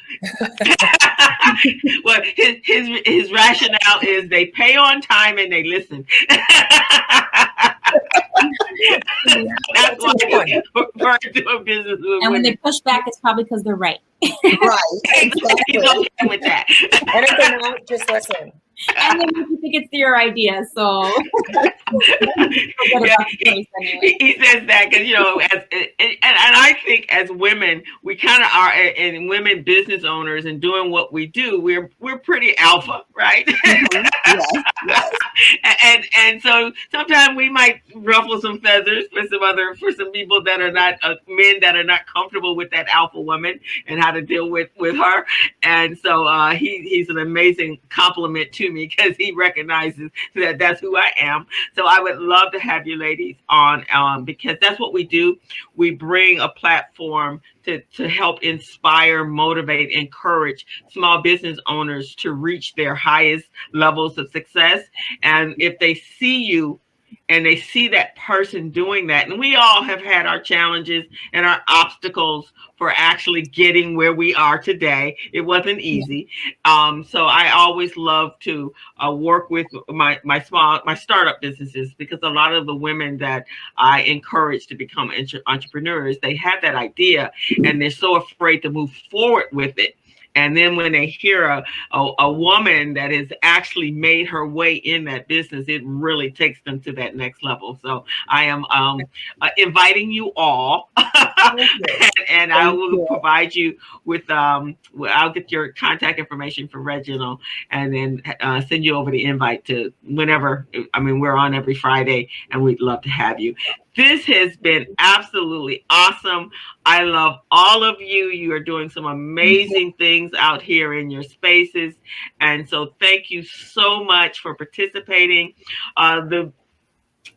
Well, his rationale is they pay on time and they listen. That's why he prefers doing business with women. And when they push back, it's probably because they're right. Right. Exactly. He's okay with that. And if they're not, just listen. And then you think it's your idea, so yeah, he says that because and I think as women, we kind of are, and women business owners and doing what we do, we're pretty alpha, right? And so sometimes we might ruffle some feathers for some people that are not men that are not comfortable with that alpha woman and how to deal with her. And so he's an amazing compliment to me because he recognizes that that's who I am. So I would love to have you ladies on because that's what we do. We bring a platform to help inspire, motivate, encourage small business owners to reach their highest levels of success. And if they see you and they see that person doing that, and we all have had our challenges and our obstacles for actually getting where we are today. It wasn't easy. So I always love to work with my startup businesses, because a lot of the women that I encourage to become entrepreneurs, they have that idea and they're so afraid to move forward with it. And then when they hear a woman that has actually made her way in that business, it really takes them to that next level. So I am inviting you all, and I will provide you with, I'll get your contact information from Reginald, and then send you over the invite to whenever. I mean, we're on every Friday, and we'd love to have you. This has been absolutely awesome. I love all of you. You are doing some amazing things out here in your spaces. And so thank you so much for participating.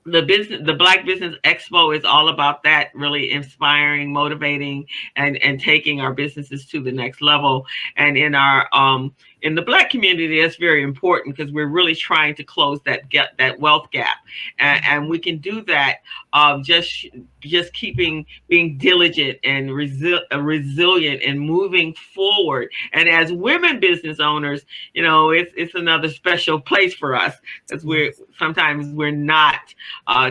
the Black Business Expo is all about that, really inspiring, motivating, and taking our businesses to the next level. And in the Black community, that's very important because we're really trying to close that wealth gap, and we can do that just keeping being diligent and resilient and moving forward. And as women business owners, it's another special place for us because we're not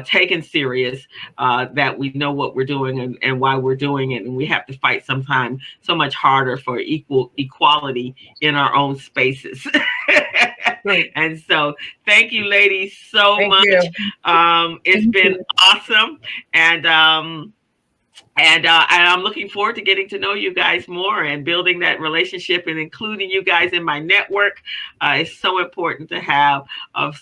taken serious, that we know what we're doing and why we're doing it, and we have to fight sometimes so much harder for equality in our own spaces. Great. And so thank you, ladies, so much. It's been awesome, and I'm looking forward to getting to know you guys more and building that relationship and including you guys in my network. It's so important to have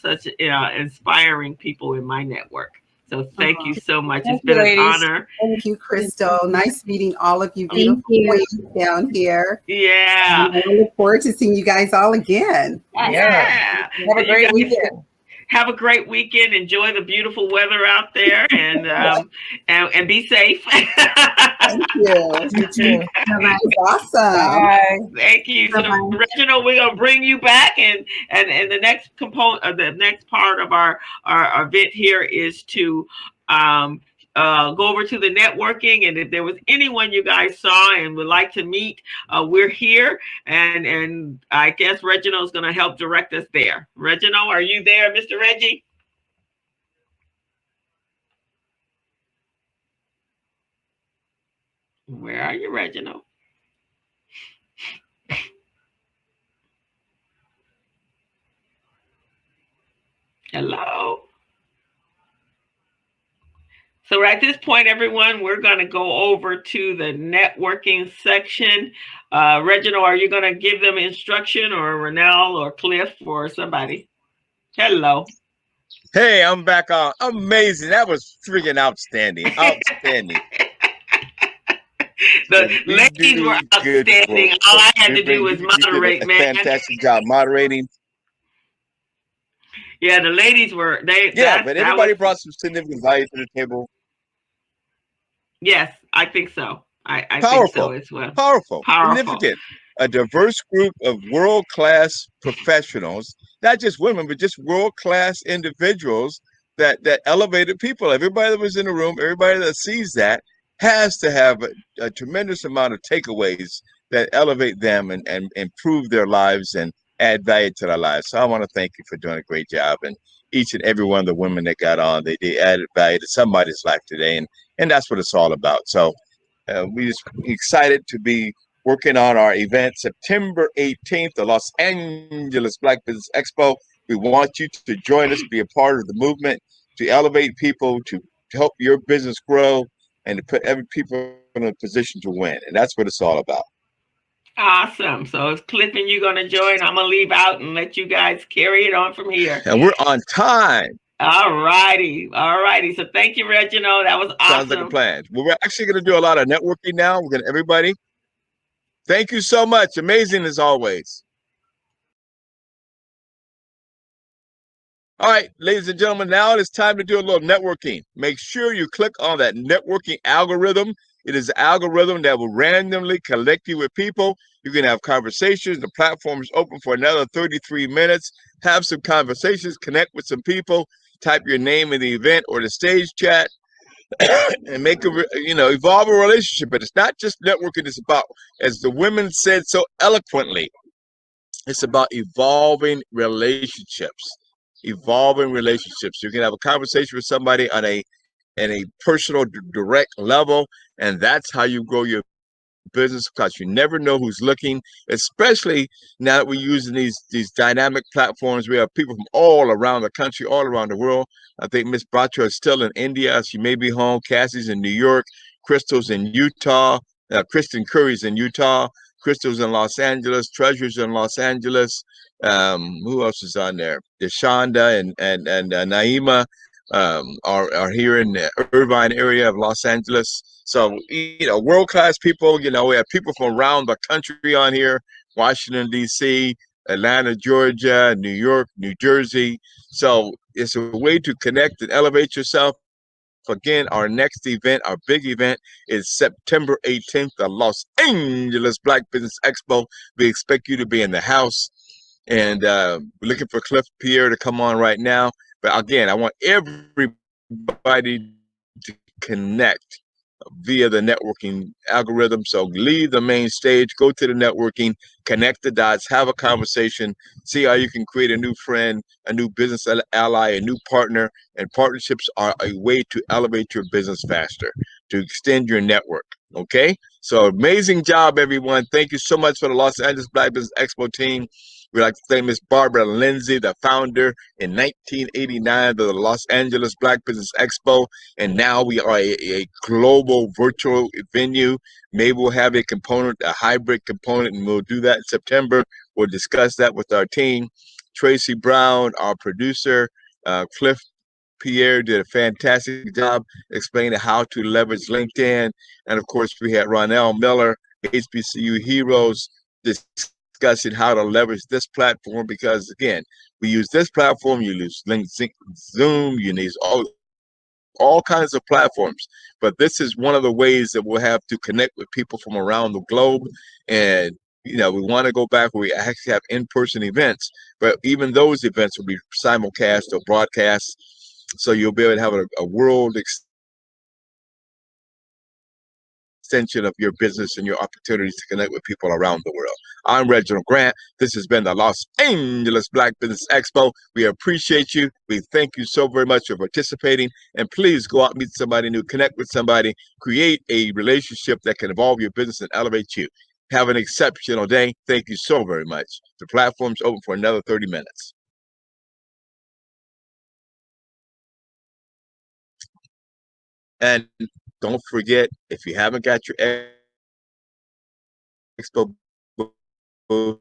such inspiring people in my network. So thank you so much. It's been an honor. Thank you, Crystal. Nice meeting all of you beautiful queens down here. Yeah. And I look forward to seeing you guys all again. Yeah. Have a great weekend. Have a great weekend. Enjoy the beautiful weather out there, and be safe. Thank you. You too. Awesome. Bye. Thank you. So, Reginald, we're gonna bring you back, and the next component, the next part of our event here is to go over to the networking, and if there was anyone you guys saw and would like to meet, we're here, and I guess Reginald's going to help direct us there. Reginald, are you there, Mr. Reggie? Where are you, Reginald? Hello? So at this point, everyone, we're going to go over to the networking section. Reginald, are you going to give them instruction, or Renell or Cliff or somebody? Hello. Hey, I'm back on. Amazing. That was freaking outstanding. Outstanding. The ladies were outstanding. All I had to do was moderate, man. Fantastic job moderating. Yeah, the ladies were. But everybody brought some significant value to the table. Yes, I think so. I Powerful. think so as well. Powerful. Significant. A diverse group of world-class professionals, not just women, but just world-class individuals that elevated people. Everybody that was in the room, everybody that sees that has to have a tremendous amount of takeaways that elevate them and improve their lives and add value to their lives. So I want to thank you for doing a great job. And each and every one of the women that got on, they added value to somebody's life today. And that's what it's all about. So we're just excited to be working on our event September 18th, the Los Angeles Black Business Expo. We want you to join us, be a part of the movement, to elevate people, to help your business grow, and to put every people in a position to win. And that's what it's all about. Awesome. So if Cliff and you're going to join, I'm going to leave out and let you guys carry it on from here. And we're on time. All righty. So thank you, Reginald. That was awesome. Sounds like a plan. Well, we're actually going to do a lot of networking now. We're going to, everybody. Thank you so much. Amazing as always. All right, ladies and gentlemen, now it's time to do a little networking. Make sure you click on that networking algorithm. It is an algorithm that will randomly connect you with people. You can have conversations. The platform is open for another 33 minutes. Have some conversations, connect with some people, type your name in the event or the stage chat, and make evolve a relationship. But it's not just networking. It's about, as the women said so eloquently, it's about evolving relationships. Evolving relationships. You can have a conversation with somebody on a personal, direct level, and that's how you grow your business, because you never know who's looking, especially now that we're using these dynamic platforms. We have people from all around the country, all around the world. I think Miss Batra is still in India. She may be home. Cassie's in New York. Crystal's in Utah. Kristen Curry's in Utah. Crystal's in Los Angeles. Treasure's in Los Angeles. Who else is on there? Deshonda and Naima are here in the Irvine area of Los Angeles. So, world-class people. We have people from around the country on here. Washington, D.C., Atlanta, Georgia, New York, New Jersey. So it's a way to connect and elevate yourself. Again, our next event, our big event, is September 18th, the Los Angeles Black Business Expo. We expect you to be in the house, and we're looking for Cliff Pierre to come on right now. But again, I want everybody to connect via the networking algorithm. So leave the main stage, go to the networking, connect the dots, have a conversation, see how you can create a new friend, a new business ally, a new partner. And partnerships are a way to elevate your business faster, to extend your network. Okay, so amazing job, everyone. Thank you so much for the Los Angeles Black Business Expo team. We'd like to thank Miss Barbara Lindsay, the founder in 1989 of the Los Angeles Black Business Expo. And now we are a global virtual venue. Maybe we'll have a component, a hybrid component, and we'll do that in September. We'll discuss that with our team. Tracy Brown, our producer, Cliff Pierre did a fantastic job explaining how to leverage LinkedIn. And of course, we had Ronell Miller, HBCU Heroes, discussing how to leverage this platform, because again, we use this platform, you use Zoom, you use all kinds of platforms, but this is one of the ways that we'll have to connect with people from around the globe. And we want to go back where we actually have in-person events, but even those events will be simulcast or broadcast, so you'll be able to have a world extension of your business and your opportunities to connect with people around the world. I'm Reginald Grant. This has been the Los Angeles Black Business Expo. We appreciate you. We thank you so very much for participating. And please go out and meet somebody new, connect with somebody, create a relationship that can evolve your business and elevate you. Have an exceptional day. Thank you so very much. The platform's open for another 30 minutes. And don't forget, if you haven't got your Expo booth,